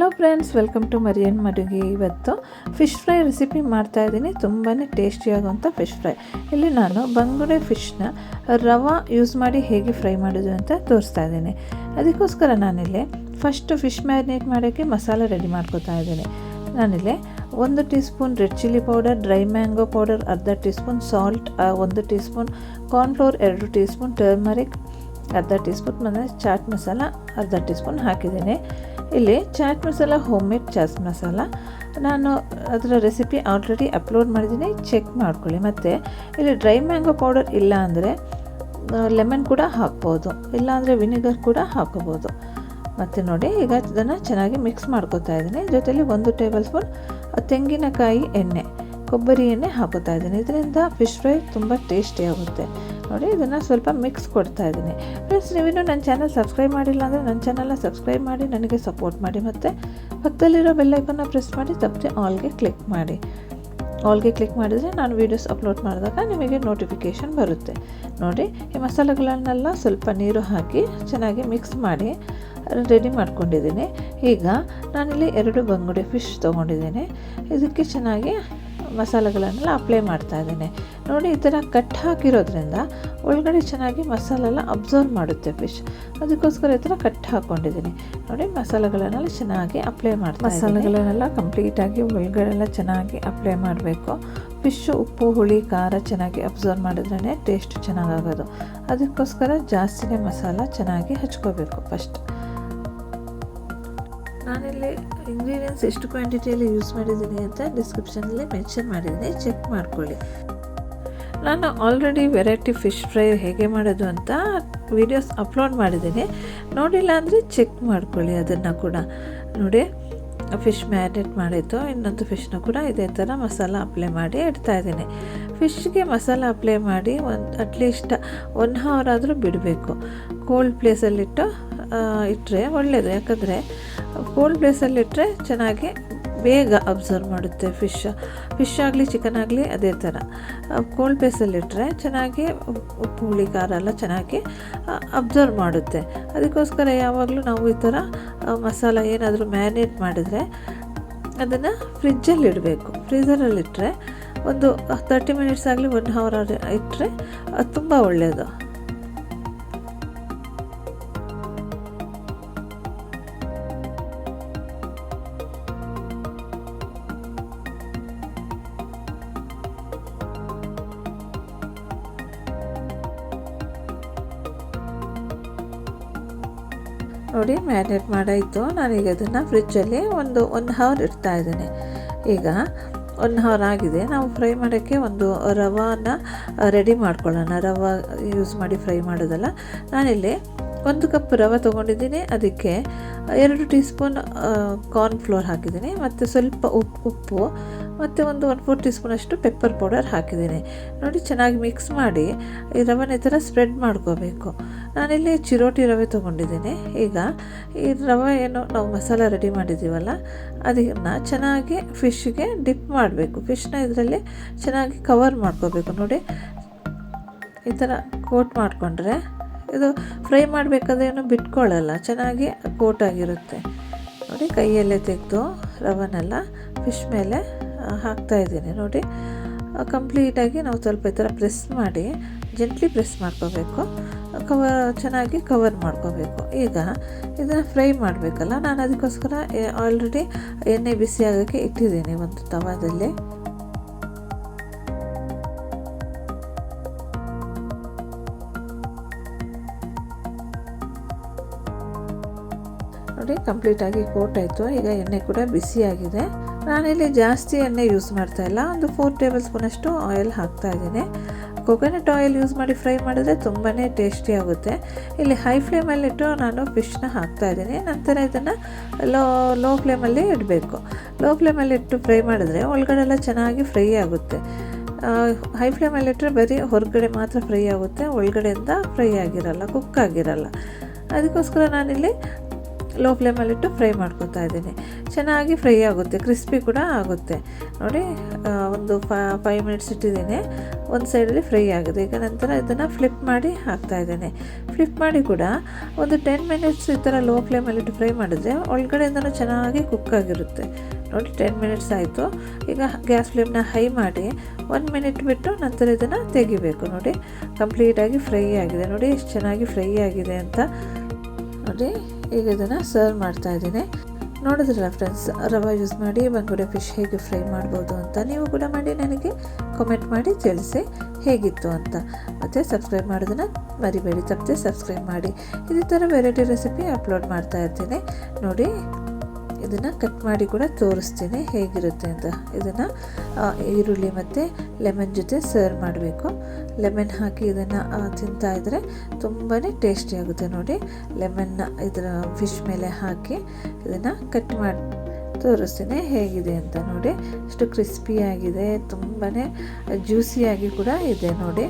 Hello friends, welcome to Mariam ಅಡುಗೆ. ಇವತ್ತು fish fry recipe ಮಾಡ್ತಾಯಿದ್ದೀನಿ. ತುಂಬಾ ಟೇಸ್ಟಿಯಾಗುವಂಥ ಫಿಶ್ ಫ್ರೈ. ಇಲ್ಲಿ ನಾನು ಬಂಗುಡೆ ಫಿಶ್ನ ರವಾ ಯೂಸ್ ಮಾಡಿ ಹೇಗೆ ಫ್ರೈ ಮಾಡೋದು ಅಂತ ತೋರಿಸ್ತಾ ಇದ್ದೀನಿ. ಅದಕ್ಕೋಸ್ಕರ ನಾನಿಲ್ಲಿ ಫಸ್ಟು ಫಿಶ್ ಮ್ಯಾರಿನೇಟ್ ಮಾಡೋಕ್ಕೆ ಮಸಾಲ ರೆಡಿ ಮಾಡ್ಕೊತಾ ಇದ್ದೀನಿ. ನಾನಿಲ್ಲಿ 1 teaspoon red chilli powder, dry mango powder ಅರ್ಧ teaspoon, salt 1 teaspoon, cornflour 2 teaspoon, turmeric ಅರ್ಧ ಟೀ ಸ್ಪೂನ್ ಮತ್ತು ಚಾಟ್ ಮಸಾಲ ಅರ್ಧ ಟೀ ಸ್ಪೂನ್ ಹಾಕಿದ್ದೀನಿ. ಇಲ್ಲಿ ಚಾಟ್ ಮಸಾಲ ಹೋಮ್ ಮೇಡ್ ಚಾಟ್ ಮಸಾಲ ನಾನು ಅದರ ರೆಸಿಪಿ ಆಲ್ರೆಡಿ ಅಪ್ಲೋಡ್ ಮಾಡಿದ್ದೀನಿ, ಚೆಕ್ ಮಾಡ್ಕೊಳ್ಳಿ. ಮತ್ತು ಇಲ್ಲಿ ಡ್ರೈ ಮ್ಯಾಂಗೋ ಪೌಡರ್ ಇಲ್ಲ ಅಂದರೆ ಲೆಮನ್ ಕೂಡ ಹಾಕ್ಬೋದು, ಇಲ್ಲಾಂದರೆ ವಿನಿಗರ್ ಕೂಡ ಹಾಕೋಬೋದು. ಮತ್ತು ನೋಡಿ, ಈಗ ಇದನ್ನು ಚೆನ್ನಾಗಿ ಮಿಕ್ಸ್ ಮಾಡ್ಕೊತಾ ಇದ್ದೀನಿ. ಜೊತೆಲಿ 1 ಟೇಬಲ್ ಸ್ಪೂನ್ ತೆಂಗಿನಕಾಯಿ ಎಣ್ಣೆ, ಕೊಬ್ಬರಿ ಎಣ್ಣೆ ಹಾಕೋತಾ ಇದ್ದೀನಿ. ಇದರಿಂದ ಫಿಶ್ ಫ್ರೈ ತುಂಬ ಟೇಸ್ಟಿ ಆಗುತ್ತೆ. ನೋಡಿ, ಇದನ್ನು ಸ್ವಲ್ಪ ಮಿಕ್ಸ್ ಕೊಡ್ತಾ ಇದ್ದೀನಿ. ಫ್ರೆಂಡ್ಸ್, ನೀವಿನ್ನೂ ನನ್ನ ಚಾನಲ್ ಸಬ್ಸ್ಕ್ರೈಬ್ ಮಾಡಿಲ್ಲ ಅಂದರೆ ನನ್ನ ಚಾನಲ್ನ ಸಬ್ಸ್ಕ್ರೈಬ್ ಮಾಡಿ ನನಗೆ ಸಪೋರ್ಟ್ ಮಾಡಿ. ಮತ್ತು ಪಕ್ಕದಲ್ಲಿರೋ ಬೆಲ್ಲೈಕನ್ನ ಪ್ರೆಸ್ ಮಾಡಿ ತಪ್ಪದೆ ಆಲ್ಗೆ ಕ್ಲಿಕ್ ಮಾಡಿ. ಆಲ್ಗೆ ಕ್ಲಿಕ್ ಮಾಡಿದರೆ ನಾನು ವೀಡಿಯೋಸ್ ಅಪ್ಲೋಡ್ ಮಾಡಿದಾಗ ನಿಮಗೆ ನೋಟಿಫಿಕೇಷನ್ ಬರುತ್ತೆ. ನೋಡಿ, ಈ ಮಸಾಲೆಗಳನ್ನೆಲ್ಲ ಸ್ವಲ್ಪ ನೀರು ಹಾಕಿ ಚೆನ್ನಾಗಿ ಮಿಕ್ಸ್ ಮಾಡಿ ರೆಡಿ ಮಾಡ್ಕೊಂಡಿದ್ದೀನಿ. ಈಗ ನಾನಿಲ್ಲಿ 2 ಬಂಗುಡೆ ಫಿಶ್ ತೊಗೊಂಡಿದ್ದೀನಿ. ಇದಕ್ಕೆ ಚೆನ್ನಾಗಿ ಮಸಾಲೆಗಳನ್ನೆಲ್ಲ ಅಪ್ಲೈ ಮಾಡ್ತಾ ಇದ್ದೀನಿ. ನೋಡಿ, ಈ ಥರ ಕಟ್ ಹಾಕಿರೋದ್ರಿಂದ ಒಳಗಡೆ ಚೆನ್ನಾಗಿ ಮಸಾಲೆಲ್ಲ ಅಬ್ಸರ್ವ್ ಮಾಡುತ್ತೆ ಫಿಶ್. ಅದಕ್ಕೋಸ್ಕರ ಈ ಥರ ಕಟ್ ಹಾಕ್ಕೊಂಡಿದ್ದೀನಿ. ನೋಡಿ, ಮಸಾಲೆಗಳನ್ನೆಲ್ಲ ಚೆನ್ನಾಗಿ ಅಪ್ಲೈ ಮಾಡ್ತಾ ಮಸಾಲೆಗಳನ್ನೆಲ್ಲ ಕಂಪ್ಲೀಟಾಗಿ ಒಳಗಡೆಲ್ಲ ಚೆನ್ನಾಗಿ ಅಪ್ಲೈ ಮಾಡಬೇಕು. ಫಿಶ್ಶು ಉಪ್ಪು, ಹುಳಿ, ಖಾರ ಚೆನ್ನಾಗಿ ಅಬ್ಸರ್ವ್ ಮಾಡಿದ್ರೇ ಟೇಸ್ಟ್ ಚೆನ್ನಾಗಾಗೋದು. ಅದಕ್ಕೋಸ್ಕರ ಜಾಸ್ತಿನೇ ಮಸಾಲ ಚೆನ್ನಾಗಿ ಹಚ್ಕೋಬೇಕು ಫಸ್ಟ್. ನಾನಿಲ್ಲಿ ಇಂಗ್ರೀಡಿಯೆಂಟ್ಸ್ ಎಷ್ಟು ಕ್ವಾಂಟಿಟಿಯಲ್ಲಿ ಯೂಸ್ ಮಾಡಿದ್ದೀನಿ ಅಂತ ಡಿಸ್ಕ್ರಿಪ್ಷನಲ್ಲಿ ಮೆನ್ಷನ್ ಮಾಡಿದ್ದೀನಿ, ಚೆಕ್ ಮಾಡ್ಕೊಳ್ಳಿ. ನಾನು ಆಲ್ರೆಡಿ ವೆರೈಟಿ ಫಿಶ್ ಫ್ರೈ ಹೇಗೆ ಮಾಡೋದು ಅಂತ ವೀಡಿಯೋಸ್ ಅಪ್ಲೋಡ್ ಮಾಡಿದ್ದೀನಿ. ನೋಡಿಲ್ಲ ಅಂದರೆ ಚೆಕ್ ಮಾಡ್ಕೊಳ್ಳಿ ಅದನ್ನು ಕೂಡ. ನೋಡಿ, ಫಿಶ್ ಮ್ಯಾರಿನೇಟ್ ಮಾಡಿದ್ದು ಇನ್ನೊಂದು ಫಿಶ್ನ ಕೂಡ ಇದೇ ಥರ ಮಸಾಲ ಅಪ್ಲೈ ಮಾಡಿ ಇಡ್ತಾಯಿದ್ದೀನಿ. ಫಿಶ್ಗೆ ಮಸಾಲ ಅಪ್ಲೈ ಮಾಡಿ ಅಟ್ಲೀಸ್ಟ್ 1 ಅವರ್ ಆದರೂ ಬಿಡಬೇಕು. ಕೋಲ್ಡ್ ಪ್ಲೇಸಲ್ಲಿಟ್ಟು ಇಟ್ಟರೆ ಒಳ್ಳೆಯದು. ಯಾಕಂದರೆ ಕೋಲ್ಡ್ ಪ್ಲೇಸಲ್ಲಿಟ್ಟರೆ ಚೆನ್ನಾಗಿ ಬೇಗ ಅಬ್ಸರ್ವ್ ಮಾಡುತ್ತೆ ಫಿಶ್ ಆಗಲಿ ಚಿಕನ್ ಆಗಲಿ ಅದೇ ಥರ. ಕೋಲ್ಡ್ ಪ್ಲೇಸಲ್ಲಿಟ್ಟರೆ ಚೆನ್ನಾಗಿ ಉಪ್ಪು, ಹುಳಿ, ಖಾರ ಎಲ್ಲ ಚೆನ್ನಾಗಿ ಅಬ್ಸರ್ವ್ ಮಾಡುತ್ತೆ. ಅದಕ್ಕೋಸ್ಕರ ಯಾವಾಗಲೂ ನಾವು ಈ ಥರ ಮಸಾಲ ಏನಾದರೂ ಮ್ಯಾರಿನೇಟ್ ಮಾಡಿದರೆ ಅದನ್ನು ಫ್ರಿಜ್ಜಲ್ಲಿ ಇಡಬೇಕು. ಫ್ರೀಝರಲ್ಲಿಟ್ಟರೆ ಒಂದು 30 ಮಿನಿಟ್ಸ್ ಆಗಲಿ 1 ಅವರ್ ಇಟ್ಟರೆ ಅದು ತುಂಬ ಒಳ್ಳೆಯದು. ನೋಡಿ, ಮ್ಯಾರಿನೇಟ್ ಮಾಡಾಯಿತು. ನಾನೀಗ ಅದನ್ನು ಫ್ರಿಜ್ಜಲ್ಲಿ 1 ಅವರ್ ಇಡ್ತಾ ಇದ್ದೀನಿ. ಈಗ 1 ಅವರ್ ಆಗಿದೆ. ನಾವು ಫ್ರೈ ಮಾಡೋಕ್ಕೆ ಒಂದು ರವಾನ ರೆಡಿ ಮಾಡ್ಕೊಳ್ಳೋಣ. ರವಾ ಯೂಸ್ ಮಾಡಿ ಫ್ರೈ ಮಾಡೋದಲ್ಲ. ನಾನಿಲ್ಲಿ 1 ಕಪ್ ರವೆ ತೊಗೊಂಡಿದ್ದೀನಿ. ಅದಕ್ಕೆ 2 ಟೀ ಸ್ಪೂನ್ ಕಾರ್ನ್ಫ್ಲೋರ್ ಹಾಕಿದ್ದೀನಿ, ಮತ್ತು ಸ್ವಲ್ಪ ಉಪ್ಪು ಮತ್ತು 1/4 ಟೀ ಸ್ಪೂನಷ್ಟು ಪೆಪ್ಪರ್ ಪೌಡರ್ ಹಾಕಿದ್ದೀನಿ. ನೋಡಿ, ಚೆನ್ನಾಗಿ ಮಿಕ್ಸ್ ಮಾಡಿ ಈ ರವೆನ ಈ ಥರ ಸ್ಪ್ರೆಡ್ ಮಾಡ್ಕೋಬೇಕು. ನಾನಿಲ್ಲಿ ಚಿರೋಟಿ ರವೆ ತೊಗೊಂಡಿದ್ದೀನಿ. ಈಗ ಈ ರವೆ ಏನು ನಾವು ಮಸಾಲ ರೆಡಿ ಮಾಡಿದ್ದೀವಲ್ಲ ಅದನ್ನು ಚೆನ್ನಾಗಿ ಫಿಶ್ಗೆ ಡಿಪ್ ಮಾಡಬೇಕು. ಫಿಶ್ನ ಇದರಲ್ಲಿ ಚೆನ್ನಾಗಿ ಕವರ್ ಮಾಡ್ಕೋಬೇಕು. ನೋಡಿ, ಈ ಥರ ಕೋಟ್ ಮಾಡಿಕೊಂಡ್ರೆ ಇದು ಫ್ರೈ ಮಾಡಬೇಕಾದ್ರೆ ಏನು ಬಿಟ್ಕೊಳ್ಳಲ್ಲ, ಚೆನ್ನಾಗಿ ಕೋಟ್ ಆಗಿರುತ್ತೆ. ನೋಡಿ, ಕೈಯಲ್ಲೇ ತೆಗೆದು ರವನೆಲ್ಲ ಫಿಶ್ ಮೇಲೆ ಹಾಕ್ತಾಯಿದ್ದೀನಿ. ನೋಡಿ, ಕಂಪ್ಲೀಟಾಗಿ ನಾವು ಸ್ವಲ್ಪ ಈ ಥರ ಪ್ರೆಸ್ ಮಾಡಿ ಜೆಂಟ್ಲಿ ಪ್ರೆಸ್ ಮಾಡ್ಕೋಬೇಕು. ಚೆನ್ನಾಗಿ ಕವರ್ ಮಾಡ್ಕೋಬೇಕು. ಈಗ ಇದನ್ನು ಫ್ರೈ ಮಾಡಬೇಕಲ್ಲ, ನಾನು ಅದಕ್ಕೋಸ್ಕರ ಆಲ್ರೆಡಿ ಎಣ್ಣೆ ಬಿಸಿ ಆಗೋಕ್ಕೆ ಇಟ್ಟಿದ್ದೀನಿ ಒಂದು ತವಾದಲ್ಲಿ. ನೋಡಿ, ಕಂಪ್ಲೀಟಾಗಿ ಕೋಟ್ ಆಯಿತು. ಈಗ ಎಣ್ಣೆ ಕೂಡ ಬಿಸಿಯಾಗಿದೆ. ನಾನಿಲ್ಲಿ ಜಾಸ್ತಿ ಎಣ್ಣೆ ಯೂಸ್ ಮಾಡ್ತಾಯಿಲ್ಲ, ಒಂದು 4 ಟೇಬಲ್ ಸ್ಪೂನಷ್ಟು ಆಯಿಲ್ ಹಾಕ್ತಾಯಿದ್ದೀನಿ. ಕೊಕೊನಟ್ ಆಯಿಲ್ ಯೂಸ್ ಮಾಡಿ ಫ್ರೈ ಮಾಡಿದ್ರೆ ತುಂಬಾ ಟೇಸ್ಟಿ ಆಗುತ್ತೆ. ಇಲ್ಲಿ ಹೈ ಫ್ಲೇಮಲ್ಲಿಟ್ಟು ನಾನು ಫಿಶ್ನ ಹಾಕ್ತಾಯಿದ್ದೀನಿ. ನಂತರ ಇದನ್ನು ಲೋ ಫ್ಲೇಮಲ್ಲಿ ಇಡಬೇಕು. ಲೋ ಫ್ಲೇಮಲ್ಲಿಟ್ಟು ಫ್ರೈ ಮಾಡಿದ್ರೆ ಒಳಗಡೆ ಎಲ್ಲ ಚೆನ್ನಾಗಿ ಫ್ರೈ ಆಗುತ್ತೆ. ಹೈ ಫ್ಲೇಮಲ್ಲಿಟ್ಟರೆ ಬರೀ ಹೊರಗಡೆ ಮಾತ್ರ ಫ್ರೈ ಆಗುತ್ತೆ, ಒಳಗಡೆಯಿಂದ ಫ್ರೈ ಆಗಿರಲ್ಲ, ಕುಕ್ ಆಗಿರಲ್ಲ. ಅದಕ್ಕೋಸ್ಕರ ನಾನಿಲ್ಲಿ ಲೋ ಫ್ಲೇಮಲ್ಲಿಟ್ಟು ಫ್ರೈ ಮಾಡ್ಕೊತಾ ಇದ್ದೀನಿ. ಚೆನ್ನಾಗಿ ಫ್ರೈ ಆಗುತ್ತೆ, ಕ್ರಿಸ್ಪಿ ಕೂಡ ಆಗುತ್ತೆ ನೋಡಿ. ಒಂದು 5 ಮಿನಿಟ್ಸ್ ಇಟ್ಟಿದ್ದೀನಿ, ಒಂದು ಸೈಡಲ್ಲಿ ಫ್ರೈ ಆಗಿದೆ. ಈಗ ನಂತರ ಇದನ್ನು ಫ್ಲಿಪ್ ಮಾಡಿ ಹಾಕ್ತಾಯಿದ್ದೀನಿ. ಫ್ಲಿಪ್ ಮಾಡಿ ಕೂಡ ಒಂದು 10 ಮಿನಿಟ್ಸ್ ಈ ಥರ ಲೋ ಫ್ಲೇಮಲ್ಲಿಟ್ಟು ಫ್ರೈ ಮಾಡಿದ್ರೆ ಒಳಗಡೆಯಿಂದನೂ ಚೆನ್ನಾಗಿ ಕುಕ್ ಆಗಿರುತ್ತೆ ನೋಡಿ. 10 ಮಿನಿಟ್ಸ್ ಆಯಿತು. ಈಗ ಗ್ಯಾಸ್ ಫ್ಲೇಮ್ನ ಹೈ ಮಾಡಿ 1 ಮಿನಿಟ್ ಬಿಟ್ಟು ನಂತರ ಇದನ್ನು ತೆಗಿಬೇಕು ನೋಡಿ. ಕಂಪ್ಲೀಟಾಗಿ ಫ್ರೈ ಆಗಿದೆ ನೋಡಿ, ಎಷ್ಟು ಚೆನ್ನಾಗಿ ಫ್ರೈ ಆಗಿದೆ ಅಂತ ನೋಡಿ. ಈಗ ಇದನ್ನು ಸರ್ವ್ ಮಾಡ್ತಾಯಿದ್ದೀನಿ. ನೋಡಿದ್ರಲ್ಲ ಫ್ರೆಂಡ್ಸ್, ರವಾ ಯೂಸ್ ಮಾಡಿ ಬಂಗುಡೆ ಫಿಶ್ ಹೇಗೆ ಫ್ರೈ ಮಾಡ್ಬೋದು ಅಂತ. ನೀವು ಕೂಡ ಮಾಡಿ ನನಗೆ ಕಾಮೆಂಟ್ ಮಾಡಿ ತಿಳಿಸಿ ಹೇಗಿತ್ತು ಅಂತ. ಮತ್ತು ಸಬ್ಸ್ಕ್ರೈಬ್ ಮಾಡೋದನ್ನು ಮರಿಬೇಡಿ, ತಪ್ಪದೆ ಸಬ್ಸ್ಕ್ರೈಬ್ ಮಾಡಿ. ಇದೇ ಥರ ವೆರೈಟಿ ರೆಸಿಪಿ ಅಪ್ಲೋಡ್ ಮಾಡ್ತಾ ಇರ್ತೀನಿ ನೋಡಿ. ಇದನ್ನು ಕಟ್ ಮಾಡಿ ಕೂಡ ತೋರಿಸ್ತೀನಿ ಹೇಗಿರುತ್ತೆ ಅಂತ. ಇದನ್ನು ಈರುಳ್ಳಿ ಮತ್ತು ಲೆಮನ್ ಜೊತೆ ಸರ್ವ್ ಮಾಡಬೇಕು. ಲೆಮನ್ ಹಾಕಿ ಇದನ್ನು ತಿಂತಾಯಿದ್ರೆ ತುಂಬಾ ಟೇಸ್ಟಿಯಾಗುತ್ತೆ ನೋಡಿ. ಲೆಮನ್ನ ಇದರ ಫಿಶ್ ಮೇಲೆ ಹಾಕಿ ಇದನ್ನು ಕಟ್ ಮಾಡಿ ತೋರಿಸ್ತೀನಿ ಹೇಗಿದೆ ಅಂತ ನೋಡಿ. ಎಷ್ಟು ಕ್ರಿಸ್ಪಿಯಾಗಿದೆ, ತುಂಬಾ ಜ್ಯೂಸಿಯಾಗಿ ಕೂಡ ಇದೆ ನೋಡಿ.